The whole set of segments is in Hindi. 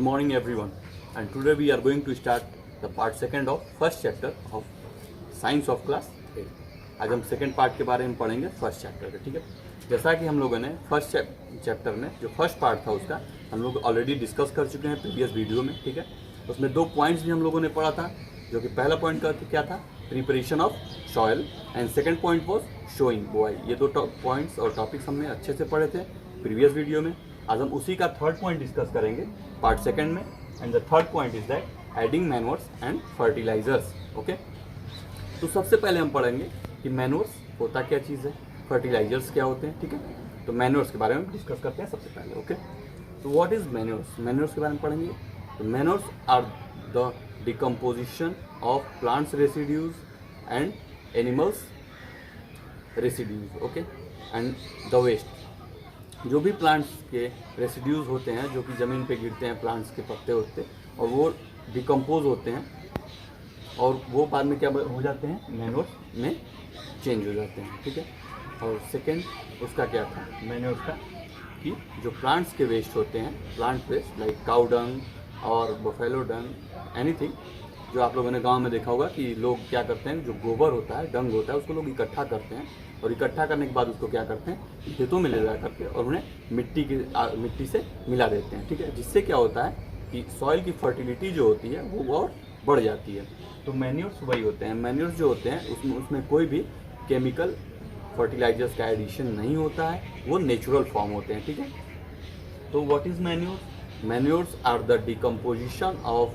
Good morning everyone, and today we are going to start the part second of first chapter of science of class 8। आज हम सेकेंड पार्ट के बारे में पढ़ेंगे फर्स्ट चैप्टर का। ठीक है, जैसा कि हम लोगों ने फर्स्ट चैप्टर में जो फर्स्ट पार्ट था उसका हम लोग ऑलरेडी डिस्कस कर चुके हैं प्रीवियस वीडियो में। ठीक है, उसमें दो पॉइंट्स भी हम लोगों ने पढ़ा था, जो कि पहला पॉइंट का क्या था, preparation of soil, and second point was showing बोआई। ये दो पॉइंट्स और टॉपिक्स हमने अच्छे से पढ़े थे प्रीवियस वीडियो में। आज हम उसी का थर्ड पॉइंट डिस्कस करेंगे पार्ट सेकेंड में, and the third point is that adding manures and fertilisers. Okay, तो सबसे पहले हम पढ़ेंगे कि मैन्योर्स होता क्या चीज़ है, फर्टिलाइजर्स क्या होते हैं। ठीक है, तो मैन्योर्स के बारे में डिस्कस करते हैं सबसे पहले। ओके, तो व्हाट इज मैन्योर्स, मैन्योर्स के बारे में पढ़ेंगे। तो manures are the decomposition of plants residues and animals residues. Okay, and the waste, जो भी प्लांट्स के रेसिड्यूज होते हैं जो कि ज़मीन पे गिरते हैं, प्लांट्स के पत्ते होते हैं और वो डिकम्पोज होते हैं और वो बाद में क्या हो जाते हैं, मैन्योर्स में चेंज हो जाते हैं। ठीक है, और सेकेंड उसका क्या था, मैन्योर्स का कि जो प्लांट्स के वेस्ट होते हैं, plant waste like cow dung और बफेलो डंग, एनीथिंग, जो आप लोगों ने गांव में देखा होगा कि लोग क्या करते हैं, जो गोबर होता है, डंग होता है, उसको लोग इकट्ठा करते हैं और इकट्ठा करने के बाद उसको क्या करते हैं, खेतों में ले जा करके और उन्हें मिट्टी से मिला देते हैं। ठीक है, जिससे क्या होता है कि सॉइल की फर्टिलिटी जो होती है वो और बढ़ जाती है। तो मैन्योर्स वही होते हैं। मैन्योर्स जो होते हैं उसमें कोई भी केमिकल फर्टिलाइजर्स का एडिशन नहीं होता है, वो नेचुरल फॉर्म होते हैं। ठीक है, तो what is manures, manures are the decomposition of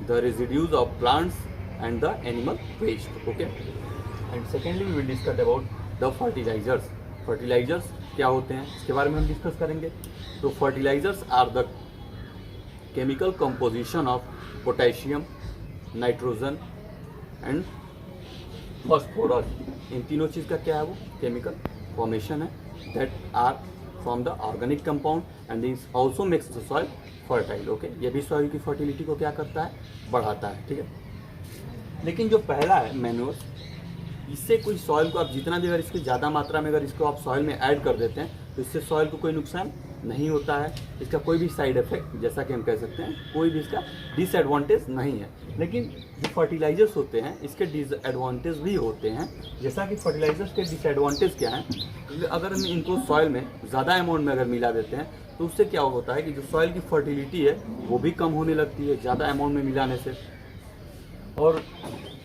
the residues of plants and the animal waste. Okay, and secondly we will discuss about the fertilisers. Fertilisers क्या होते हैं इसके बारे में हम डिस्कस करेंगे। तो fertilisers are the chemical composition of potassium, nitrogen and phosphorus. इन तीनों चीज़ का क्या है, वो केमिकल फॉर्मेशन है that are from the organic compound and this also makes the soil fertile. Okay, ये भी सॉइल की फर्टिलिटी को क्या करता है, बढ़ाता है। ठीक है, लेकिन जो पहला है मैन्योर, इससे कोई सॉइल को आप जितना भी अगर इसकी ज़्यादा मात्रा में अगर इसको आप सॉइल में ऐड कर देते हैं तो इससे सॉइल को कोई नुकसान नहीं होता है, इसका कोई भी साइड इफेक्ट, जैसा कि हम कह सकते हैं, कोई भी इसका डिसएडवांटेज नहीं है। लेकिन जो फर्टिलाइजर्स होते हैं इसके डिसएडवांटेज भी होते हैं। जैसा कि फर्टिलाइजर्स के डिसएडवांटेज क्या हैं, क्योंकि अगर हम इनको सॉइल में ज़्यादा अमाउंट में अगर मिला देते हैं तो उससे क्या होता है कि जो सॉइल की फर्टिलिटी है वो भी कम होने लगती है ज़्यादा अमाउंट में मिलाने से। और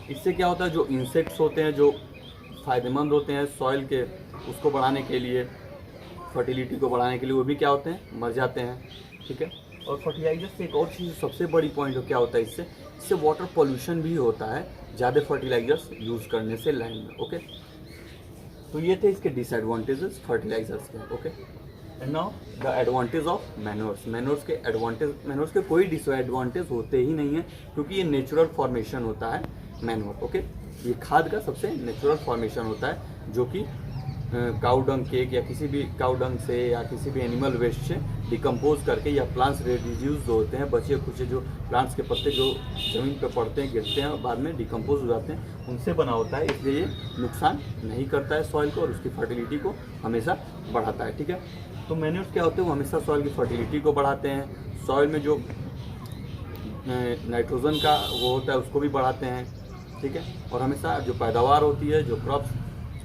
इससे क्या होता है, जो इंसेक्ट्स होते हैं जो फ़ायदेमंद होते हैं सॉइल के उसको बढ़ाने के लिए, फर्टिलिटी को बढ़ाने के लिए, वो भी क्या होते हैं, मर जाते हैं। ठीक है, और फर्टिलाइजर से एक और चीज़ सबसे बड़ी पॉइंट क्या होता है, इससे वाटर पोल्यूशन भी होता है ज़्यादा फर्टिलाइजर्स यूज़ करने से लैंड में। ओके, तो ये थे इसके डिसएडवांटेजेस फर्टिलाइजर्स के। Okay, and now the advantage of manures. Manures के एडवांटेज, मैन्योर्स के कोई डिसएडवांटेज होते ही नहीं है क्योंकि ये नेचुरल फॉर्मेशन होता है मैन्योर। ओके, ये खाद का सबसे नेचुरल फॉर्मेशन होता है जो कि काउ डंग केक या किसी भी काउ डंग से या किसी भी एनिमल वेस्ट से डिकम्पोज करके, या प्लांट्स रेडिड्यूज जो होते हैं, बचे खुचे जो प्लांट्स के पत्ते जो ज़मीन पर पड़ते हैं, गिरते हैं और बाद में डिकम्पोज हो जाते हैं, उनसे बना होता है। इसलिए ये नुकसान नहीं करता है सॉइल को और उसकी फर्टिलिटी को हमेशा बढ़ाता है। ठीक है, तो मैन्योर्स क्या होते हैं, वो हमेशा सॉइल की फर्टिलिटी को बढ़ाते हैं, सॉइल में जो नाइट्रोजन का वो होता है उसको भी बढ़ाते हैं। ठीक है, और हमेशा जो पैदावार होती है, जो क्रॉप्स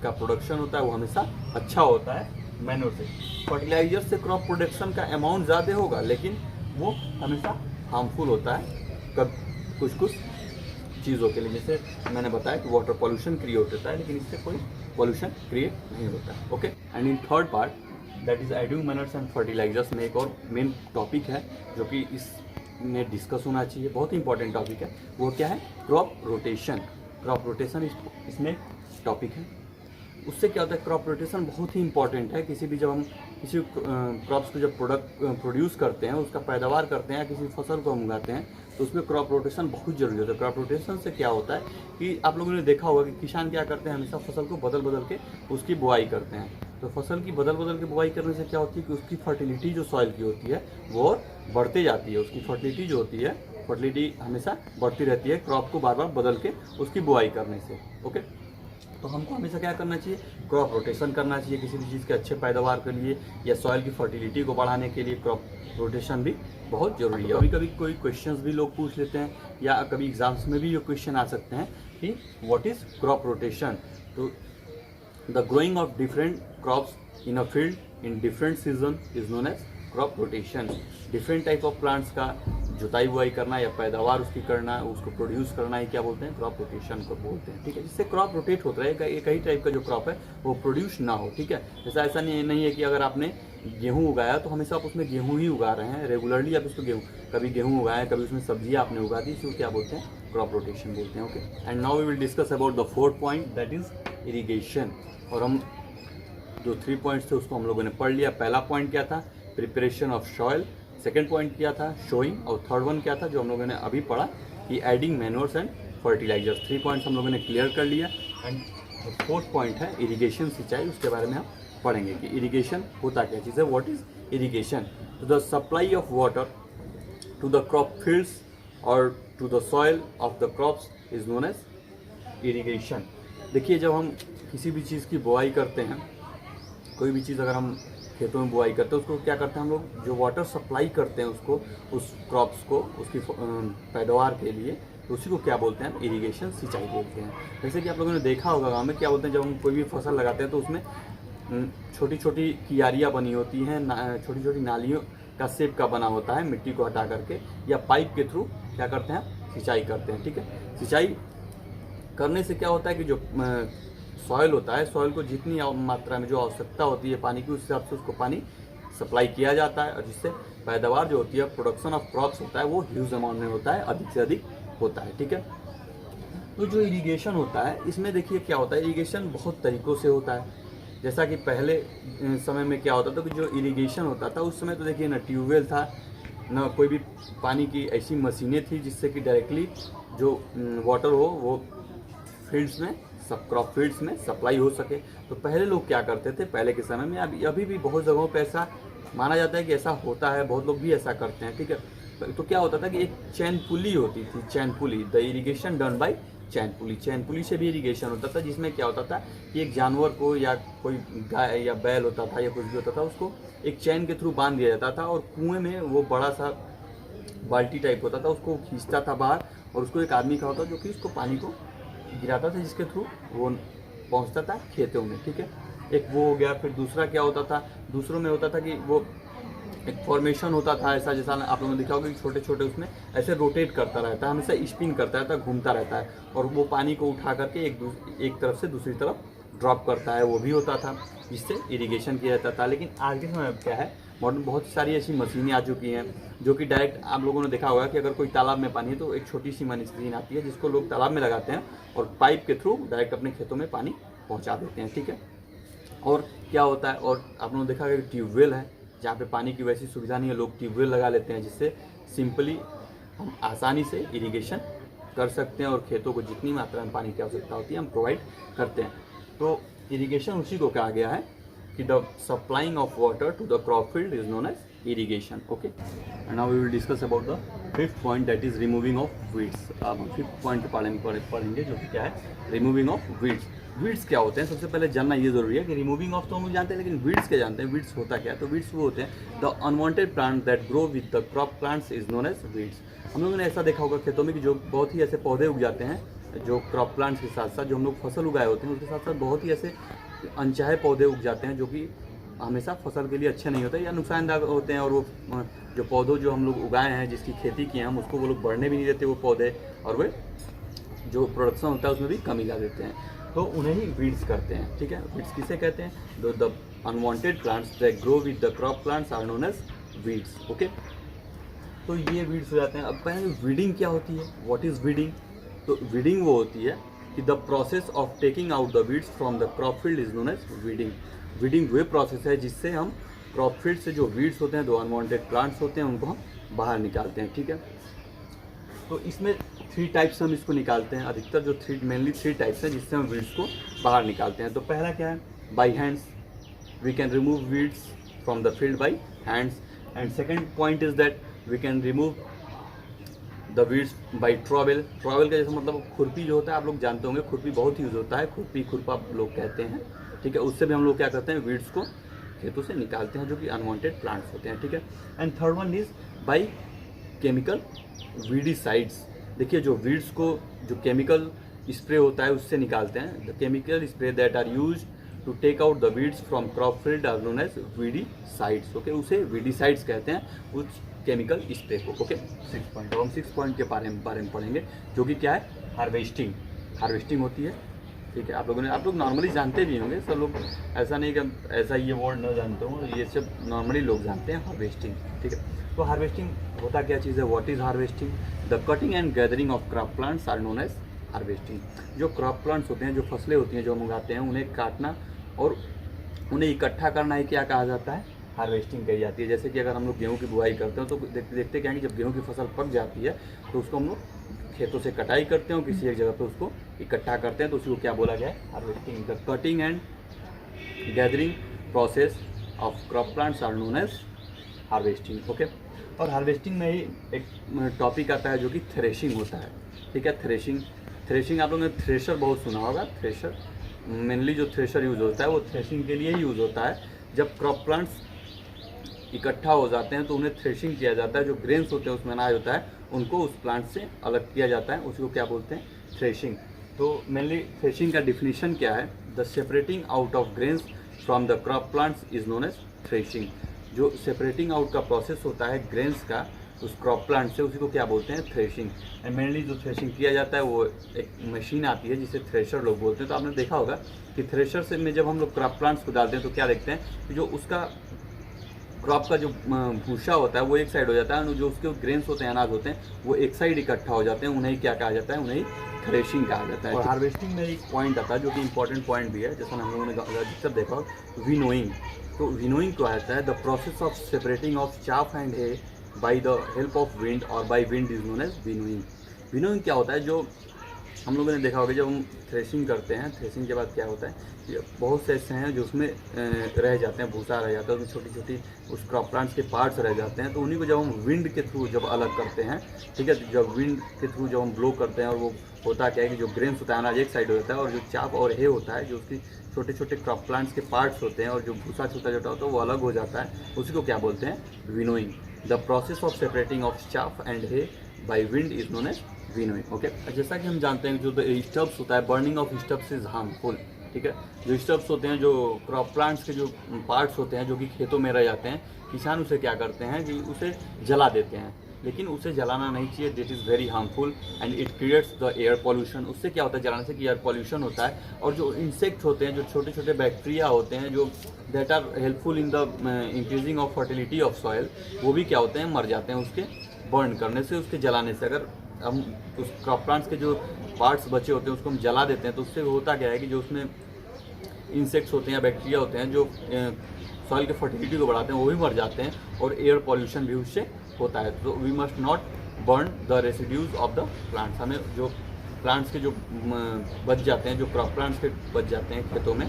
का प्रोडक्शन होता है वो हमेशा अच्छा होता है मैन्योर से। फर्टिलाइजर से क्रॉप प्रोडक्शन का अमाउंट ज़्यादा होगा लेकिन वो हमेशा हार्मफुल होता है कब कुछ चीज़ों के लिए, जैसे मैंने बताया कि वाटर पोल्यूशन क्रिएट होता है, लेकिन इससे कोई पोल्यूशन क्रिएट नहीं होता। Okay, and in third part that is adding manures and fertilisers में एक और मेन टॉपिक है जो कि इसमें डिस्कस होना चाहिए, बहुत ही इंपॉर्टेंट टॉपिक है। वो क्या है, क्रॉप रोटेशन। क्रॉप रोटेशन इसमें टॉपिक है। उससे क्या होता है, क्रॉप रोटेशन बहुत ही इंपॉर्टेंट है। किसी भी जब हम किसी क्रॉप्स को जब प्रोड्यूस करते हैं, उसका पैदावार करते हैं या किसी फसल को हम उगाते हैं तो उसमें क्रॉप रोटेशन बहुत जरूरी होता है। क्रॉप रोटेशन से क्या होता है कि आप लोगों ने देखा होगा कि किसान क्या करते हैं, हमेशा फसल को बदल बदल के उसकी बुआई करते हैं। तो फसल की बदल बदल के बुआई करने से क्या होती है कि उसकी फर्टिलिटी जो सॉइल की होती है वो और बढ़ते जाती है। उसकी फर्टिलिटी जो होती है, फर्टिलिटी हमेशा बढ़ती रहती है क्रॉप को बार बार बदल के उसकी बुआई करने से। ओके, तो हमको हमेशा क्या करना चाहिए, क्रॉप रोटेशन करना चाहिए किसी भी चीज़ के अच्छे पैदावार के लिए या सॉइल की फर्टिलिटी को बढ़ाने के लिए क्रॉप रोटेशन भी बहुत ज़रूरी है। कभी कभी कोई क्वेश्चंस भी लोग पूछ लेते हैं या कभी एग्जाम्स में भी ये क्वेश्चन आ सकते हैं कि व्हाट इज़ क्रॉप रोटेशन। तो the growing of different crops in a field in different season is known as crop rotation. Different type of plants का जुताई बुआई करना या पैदावार उसकी करना, उसको प्रोड्यूस करना ही क्या बोलते हैं, क्रॉप रोटेशन को बोलते हैं। ठीक है, जिससे क्रॉप रोटेट होता है, एक ही टाइप का जो क्रॉप है वो प्रोड्यूस ना हो। ठीक है, जैसा ऐसा नहीं है कि अगर आपने गेहूँ उगाया तो हमेशा आप उसमें गेहूँ ही उगा रहे हैं, रेगुलरली आप उसको कभी गेहूँ उगाएं, कभी उसमें सब्जियाँ आपने उगा दी, इसको क्या बोलते हैं, क्रॉप रोटेशन बोलते हैं। Okay, and now we will discuss about the fourth point, that is irrigation. और हम जो 3 पॉइंट्स थे उसको हम लोगों ने पढ़ लिया। पहला पॉइंट क्या था, preparation of soil. Second point क्या था, शोइंग। और थर्ड वन क्या था जो हम लोगों ने अभी पढ़ा कि adding manures and fertilisers. 3 points हम लोगों ने क्लियर कर लिया। एंड फोर्थ पॉइंट है इरिगेशन, सिंचाई। उसके बारे में हम पढ़ेंगे कि इरिगेशन होता क्या चीज़ है, what is irrigation. To the supply of water to the crop fields और to the soil of the crops is known as irrigation. देखिए, जब हम किसी भी चीज़ की बुआई करते हैं, कोई भी चीज़ अगर हम खेतों में बुआई करते हैं, उसको क्या करते हैं हम लोग, जो वाटर सप्लाई करते हैं उसको, उस क्रॉप्स को, उसकी पैदावार के लिए, तो उसी को क्या बोलते हैं, इरिगेशन, सिंचाई बोलते हैं। जैसे कि आप लोगों ने देखा होगा गाँव में क्या बोलते हैं, जब हम कोई भी फसल लगाते हैं तो उसमें छोटी छोटी कियारियाँ बनी होती हैं, छोटी छोटी नालियों का शेप का बना होता है, मिट्टी को हटा करके या पाइप के थ्रू क्या करते हैं, सिंचाई करते हैं। ठीक है, सिंचाई करने से क्या होता है कि जो सॉइल होता है, सॉइल को जितनी मात्रा में जो आवश्यकता होती है पानी की, उस हिसाब से उसको पानी सप्लाई किया जाता है, और जिससे पैदावार जो होती है, प्रोडक्शन ऑफ क्रॉप्स होता है, वो ह्यूज अमाउंट में होता है, अधिक से अधिक होता है। ठीक है, तो जो इरिगेशन होता है, इसमें देखिए क्या होता है, इरिगेशन बहुत तरीक़ों से होता है। जैसा कि पहले समय में क्या होता था कि जो इरिगेशन होता था उस समय तो देखिए ना ट्यूबवेल था, ना कोई भी पानी की ऐसी मशीनें थी जिससे कि डायरेक्टली जो वाटर हो वो फील्ड्स में, सब क्रॉप फील्ड्स में सप्लाई हो सके। तो पहले लोग क्या करते थे पहले के समय में, अभी भी बहुत जगहों पे ऐसा माना जाता है कि ऐसा होता है, बहुत लोग भी ऐसा करते हैं। ठीक है, तो क्या होता था कि एक चैन पुली होती थी, चैन पुली, द इरिगेशन डन बाई चैन पुली। चैन पुली से भी इरिगेशन होता था, जिसमें क्या होता था कि एक जानवर को या कोई गाय या बैल होता था या कुछ भी होता था, उसको एक चैन के थ्रू बांध दिया जाता था, और कुएं में वो बड़ा सा बाल्टी टाइप होता था, उसको खींचता था बाहर, और उसको एक आदमी का होता जो कि उसको पानी को गिराता था, जिसके थ्रू वो पहुंचता था खेतों में। ठीक है, एक वो हो गया। फिर दूसरा क्या होता था, दूसरों में होता था कि वो एक फॉर्मेशन होता था ऐसा, जैसा आप लोगों ने देखा होगा कि छोटे छोटे उसमें ऐसे रोटेट करता रहता है, हमेशा स्पिन करता रहता है, घूमता रहता है, और वो पानी को उठा करके एक तरफ से दूसरी तरफ ड्रॉप करता है, वो भी होता था, जिससे इरिगेशन किया जाता था। लेकिन आज के समय में क्या है, मॉडर्न बहुत सारी ऐसी मशीनें आ चुकी हैं जो कि डायरेक्ट, आप लोगों ने देखा होगा कि अगर कोई तालाब में पानी है तो एक छोटी सी मशीन आती है जिसको लोग तालाब में लगाते हैं और पाइप के थ्रू डायरेक्ट अपने खेतों में पानी पहुंचा देते हैं। ठीक है, और क्या होता है, और आप लोगों ने देखा होगा कि ट्यूबवेल है, जहाँ पे पानी की वैसी सुविधा नहीं है, लोग ट्यूबवेल लगा लेते हैं, जिससे सिंपली हम आसानी से इरिगेशन कर सकते हैं और खेतों को जितनी मात्रा में पानी की आवश्यकता होती है हम प्रोवाइड करते हैं। तो इरिगेशन उसी को कहा गया है कि the supplying of water to the crop field is known as irrigation. Okay, and now we will discuss about the fifth point, that is removing of weeds. अब हम फिफ्थ पॉइंट के बारे में पढ़ेंगे जो कि क्या है, रिमूविंग ऑफ वीड्स। वीड्स क्या होते हैं, सबसे पहले जानना ये जरूरी है कि रिमूविंग ऑफ तो हम जानते हैं, लेकिन वीड्स क्या जानते हैं, वीड्स होता क्या है। तो वीड्स वो होते हैं the unwanted plant that grow with the crop plants is known as weeds. हम लोगों ने ऐसा देखा होगा खेतों में कि जो बहुत ही ऐसे पौधे उग जाते हैं, जो क्रॉप प्लांट्स के साथ साथ जो हम लोग फसल उगाए होते हैं उसके साथ साथ बहुत ही ऐसे अनचाहे पौधे उग जाते हैं जो कि हमेशा फसल के लिए अच्छे नहीं होते या नुकसानदायक होते हैं, और वो जो पौधों जो हम लोग उगाए हैं, जिसकी खेती की है हम, उसको वो लोग बढ़ने भी नहीं देते वो पौधे, और वे जो प्रोडक्शन होता है उसमें भी कमी ला देते हैं, तो उन्हें ही वीड्स करते हैं। ठीक है, वीड्स किसे कहते हैं, the unwanted plants that grow with the crop plants are known as weeds. Okay, तो ये वीड्स हो जाते हैं। अब पहले वीडिंग क्या होती है, व्हाट इज वीडिंग। तो वीडिंग वो होती है कि the process of taking out the weeds from the crop field is known as weeding. Weeding वो प्रोसेस है जिससे हम क्रॉप फील्ड से जो वीड्स होते हैं, जो अनवांटेड प्लांट्स होते हैं, उनको हम बाहर निकालते हैं। ठीक है, तो इसमें 3 टाइप्स हम इसको निकालते हैं, अधिकतर जो मेनली 3 टाइप्स हैं जिससे हम वीड्स को बाहर निकालते हैं। तो पहला क्या है, by hands, we can remove weeds from the field by hands. And second point is that we can remove the weeds by trowel. Trowel का जैसे मतलब खुरपी जो होता है, आप लोग जानते होंगे खुरपी बहुत यूज़ होता है, खुरपी खुरपा लोग कहते हैं, ठीक है। उससे भी हम लोग क्या करते हैं, वीड्स को खेतों से निकालते हैं जो कि अनवांटेड प्लांट्स होते हैं, ठीक है। And third one is by chemical weedicides. देखिए जो वीड्स को जो केमिकल स्प्रे होता है उससे निकालते हैं। The chemical spray that are use to take out the weeds from crop field are known as weedicides, okay. उसे वीडीसाइड्स कहते हैं उस केमिकल स्प्रे को, ओके। 6 पॉइंट, हम 6 पॉइंट के बारे में पढ़ेंगे जो कि क्या है, हार्वेस्टिंग। हार्वेस्टिंग होती है, ठीक है। आप लोग नॉर्मली जानते भी होंगे, सब लोग ऐसा नहीं कि ऐसा ये वर्ड न जानते हो, ये सब नॉर्मली लोग जानते हैं, हार्वेस्टिंग, ठीक है। तो हार्वेस्टिंग होता क्या चीज़ है, what is harvesting? The cutting and gathering of crop plants are known as harvesting. जो क्रॉप प्लांट्स होते हैं, जो फसलें होती हैं जो हम उगाते हैं, उन्हें काटना और उन्हें इकट्ठा करना ही क्या कहा जाता है, हार्वेस्टिंग कही जाती है। जैसे कि अगर हम लोग गेहूँ की बुआई करते हैं तो देखते क्या है कि जब गेहूँ की फसल पक जाती है तो उसको हम लोग खेतों से कटाई करते हैं और किसी एक जगह पर उसको इकट्ठा करते हैं, तो उसी को क्या बोला गया है, harvesting. The cutting and gathering process of crop plants are known as harvesting, okay. और हार्वेस्टिंग में ही एक टॉपिक आता है जो कि थ्रेशिंग होता है, ठीक है। थ्रेशिंग आप लोगों ने थ्रेशर बहुत सुना होगा। थ्रेशर मेनली जो थ्रेशर यूज़ होता है वो थ्रेशिंग के लिए ही यूज़ होता है। जब क्रॉप प्लांट्स इकट्ठा हो जाते हैं तो उन्हें थ्रेशिंग किया जाता है। जो ग्रेन्स होते हैं उसमें अनाज होता है, उनको उस प्लांट से अलग किया जाता है, उसी को क्या बोलते हैं, थ्रेशिंग। तो मेनली थ्रेशिंग का डिफिनीशन क्या है, the separating out of grains from the crop plants is known as threshing. जो सेपरेटिंग आउट का प्रोसेस होता है ग्रेन्स का उस क्रॉप प्लांट से, उसी को क्या बोलते हैं, थ्रेशिंग। एंड मेनली जो थ्रेशिंग किया जाता है वो एक मशीन आती है जिसे थ्रेशर लोग बोलते हैं। तो आपने देखा होगा कि थ्रेशर से में जब हम लोग क्रॉप प्लांट्स को डालते हैं तो क्या देखते हैं कि जो उसका क्रॉप का जो भूसा होता है वो एक साइड हो जाता है और जो उसके ग्रेन्स होते हैं, अनाज होते हैं, वो एक साइड इकट्ठा हो जाते हैं, उन्हें क्या कहा जाता है, उन्हें थ्रेशिंग कहा जाता है। और हार्वेस्टिंग में एक पॉइंट आता है जो कि इंपॉर्टेंट पॉइंट भी है, जैसा हम लोगों ने अधिकतर देखा हो, विनोइंग। तो विनोइंग क्या आता है, the process of separating of chaff and hay by the help of wind और by wind is known as winnowing. Winnowing क्या होता है, जो हम लोगों ने देखा होगा जब हम थ्रेशिंग करते हैं, थ्रेशिंग के बाद क्या होता है, बहुत से ऐसे हैं जो उसमें रह जाते हैं, भूसा रह जाता है, उसमें छोटी छोटी उस क्रॉप प्लांट्स के पार्ट्स रह जाते हैं। तो उन्हीं को जब हम विंड के थ्रू जब अलग करते हैं, ठीक है, जब विंड के थ्रू जब हम ब्लो करते हैं, और वो होता क्या है कि जो ग्रेन्स होता है, अनाज एक साइड हो जाता है, और जो चाप और हे होता है, जो उसकी छोटे छोटे क्रॉप प्लांट्स के पार्ट्स होते हैं, और जो भूसा छोटा छोटा होता है वो अलग हो जाता है, उसी को क्या बोलते हैं, winnowing. The process of separating of chaff and hay by wind is known as winnowing, okay. जैसा कि हम जानते हैं जो स्टब्स होता है, burning of stubs is harmful, ठीक है। जो स्टब्स होते हैं, जो क्रॉप प्लांट्स के जो पार्ट्स होते हैं जो कि खेतों में रह जाते हैं, किसान उसे क्या करते हैं कि उसे जला देते हैं, लेकिन उसे जलाना नहीं चाहिए, that is very harmful and it creates the air pollution. उससे क्या होता है जलाने से कि एयर पॉल्यूशन होता है, और जो इंसेक्ट होते हैं, जो छोटे छोटे बैक्टीरिया होते हैं जो that are helpful in the increasing of fertility of soil, वो भी क्या होते हैं, मर जाते हैं उसके बर्न करने से, उसके जलाने से। अगर हम उस क्रॉप प्लांट्स के जो पार्ट्स बचे होते हैं उसको हम जला देते हैं तो उससे होता क्या है कि जो उसमें इंसेक्ट्स होते हैं या बैक्टीरिया होते हैं जो सॉइल के फर्टिलिटी को बढ़ाते हैं, वो भी मर जाते हैं, और एयर पॉल्यूशन भी उससे होता है। तो we must not burn the residues of the plants. हमें जो प्लांट्स के जो बच जाते हैं, जो क्रॉप प्लांट्स के बच जाते हैं खेतों में,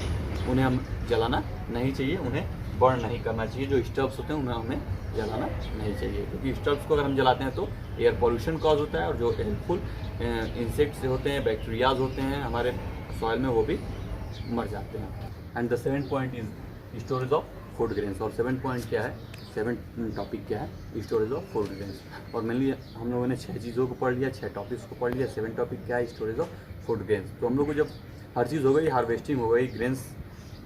उन्हें हम जलाना नहीं चाहिए, उन्हें बर्न नहीं करना चाहिए। जो स्टब्स होते हैं उन्हें हमें जलाना नहीं चाहिए, क्योंकि स्टब्स को अगर हम जलाते हैं तो एयर पॉल्यूशन कॉज होता है, और जो हेल्पफुल इंसेक्ट्स होते हैं, बैक्टीरियाज होते हैं हमारे सॉइल में, वो भी मर जाते हैं। And the 7th point is storage of food grains. और 7th पॉइंट क्या है, 7th टॉपिक क्या है, स्टोरेज ऑफ फूड ग्रेन्स। और मेनली हम लोगों ने 6 चीज़ों को पढ़ लिया, 6 टॉपिक्स को पढ़ लिया। 7th टॉपिक क्या है, स्टोरेज ऑफ फूड ग्रेन्स। तो हम लोग को जब हर चीज़ हो गई, हार्वेस्टिंग हो गई, ग्रेन्स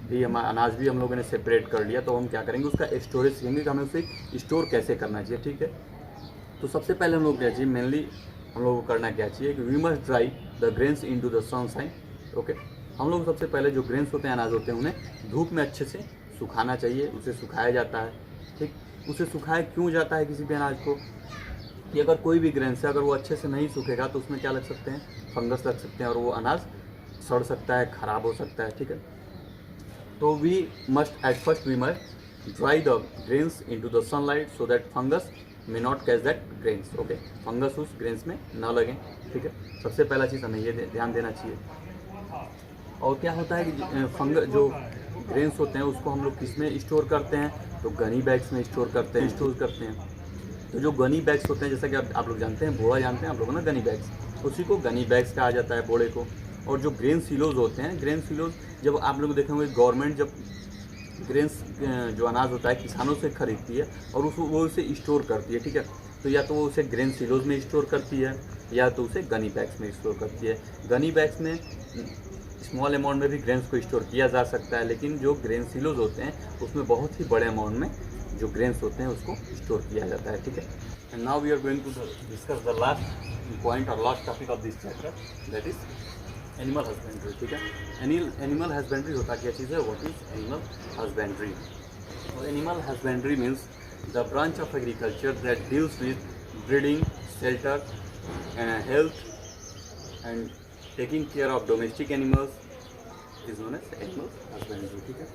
भी, हमारा अनाज भी हम लोगों ने सेपरेट कर लिया, तो हम क्या करेंगे, उसका स्टोरेज सीखेंगे कि हमें उसे स्टोर कैसे करना चाहिए, ठीक है। तो सबसे पहले हम लोग क्या चाहिए, मेनली हम लोग को करना क्या चाहिए कि we must dry the grains into the sunshine, okay. हम लोग सबसे पहले जो ग्रेन्स होते हैं, अनाज होते हैं, उन्हें धूप में अच्छे से सुखाना चाहिए। उसे सुखाया जाता है, ठीक। उसे सुखाया क्यों जाता है किसी भी अनाज को, कि अगर कोई भी ग्रेन्स है, अगर वो अच्छे से नहीं सूखेगा तो उसमें क्या लग सकते हैं, फंगस लग सकते हैं, और वो अनाज सड़ सकता है, ख़राब हो सकता है, ठीक है। तो we must at first we must dry the grains into the sunlight so that fungus may not catch that grains, okay. Fungus उस ग्रेन्स में न लगें, ठीक है। सबसे पहला चीज़ हमें ये ध्यान देना चाहिए। और क्या होता है कि फंगस जो ग्रेन्स होते हैं उसको हम लोग किस में स्टोर करते हैं, तो गनी बैग्स में स्टोर करते हैं। तो जो गनी बैग्स होते हैं, जैसा कि आप लोग जानते हैं, बोड़ा जानते हैं आप लोगों ना, गनी बैग्स, उसी को गनी बैग्स कहा जाता है, बोड़े को। और जो ग्रेन सिलोज होते हैं, ग्रेन सिलोज जब आप लोग देखेंगे गवर्नमेंट जब ग्रेन्स जो अनाज होता है किसानों से खरीदती है और वो उसे स्टोर करती है, ठीक है। तो या तो वो उसे ग्रेन सिलोज में स्टोर करती है या तो उसे गनी बैग्स में स्टोर करती है। गनी बैग्स में स्मॉल अमाउंट में भी ग्रेन्स को स्टोर किया जा सकता है, लेकिन जो ग्रेन सिलोज होते हैं उसमें बहुत ही बड़े अमाउंट में जो ग्रेन्स होते हैं उसको स्टोर किया जाता है, ठीक है। And now we are going to discuss the last point और last topic of this chapter, that is animal husbandry, ठीक है। एनिमल हस्बेंड्री होता क्या चीज़ है, व्हाट इज एनिमल हस्बेंड्री। और animal husbandry means the branch of agriculture that deals with breeding, shelter, health and taking care of domestic animals is known as animal husbandry, ठीक है।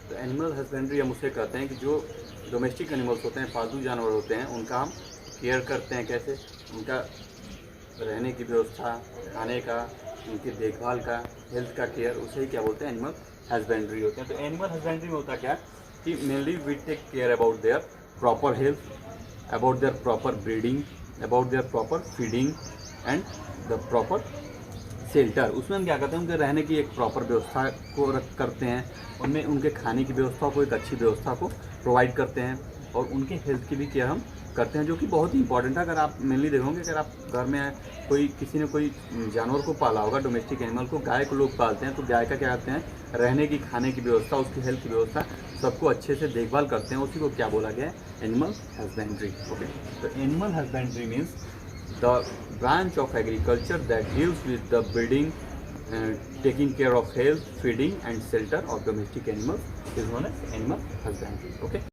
तो एनिमल हस्बेंड्री हम उसे कहते हैं कि जो डोमेस्टिक एनिमल्स होते हैं, पालतू जानवर होते हैं, उनका हम केयर करते हैं, कैसे, उनका रहने की व्यवस्था, खाने का, उनकी देखभाल का, हेल्थ का केयर, उसे ही क्या बोलते हैं, एनिमल हस्बेंड्री होते हैं। तो एनिमल हस्बेंड्री में होता क्या कि mainly we take care about their proper health, about their proper breeding, about their proper feeding and the proper shelter. उसमें हम क्या करते हैं, उनके रहने की एक प्रॉपर व्यवस्था को करते हैं, उनमें उनके खाने की व्यवस्था को, एक अच्छी व्यवस्था को प्रोवाइड करते हैं, और उनके हेल्थ की भी केयर हम करते हैं, जो कि बहुत ही इंपॉर्टेंट है। अगर आप मेनली देखोगे, अगर आप घर में किसी ने कोई जानवर को पाला होगा, डोमेस्टिक एनिमल को, गाय को लोग पालते हैं, तो गाय का क्या करते हैं, रहने की, खाने की व्यवस्था, उसकी हेल्थ की व्यवस्था, सबको अच्छे से देखभाल करते हैं, उसी को क्या बोला गया है, एनिमल हस्बेंड्री, ओके। तो animal husbandry means the branch of agriculture that deals with the breeding, taking care of health, feeding and shelter of domestic animals is known as animal husbandry, okay.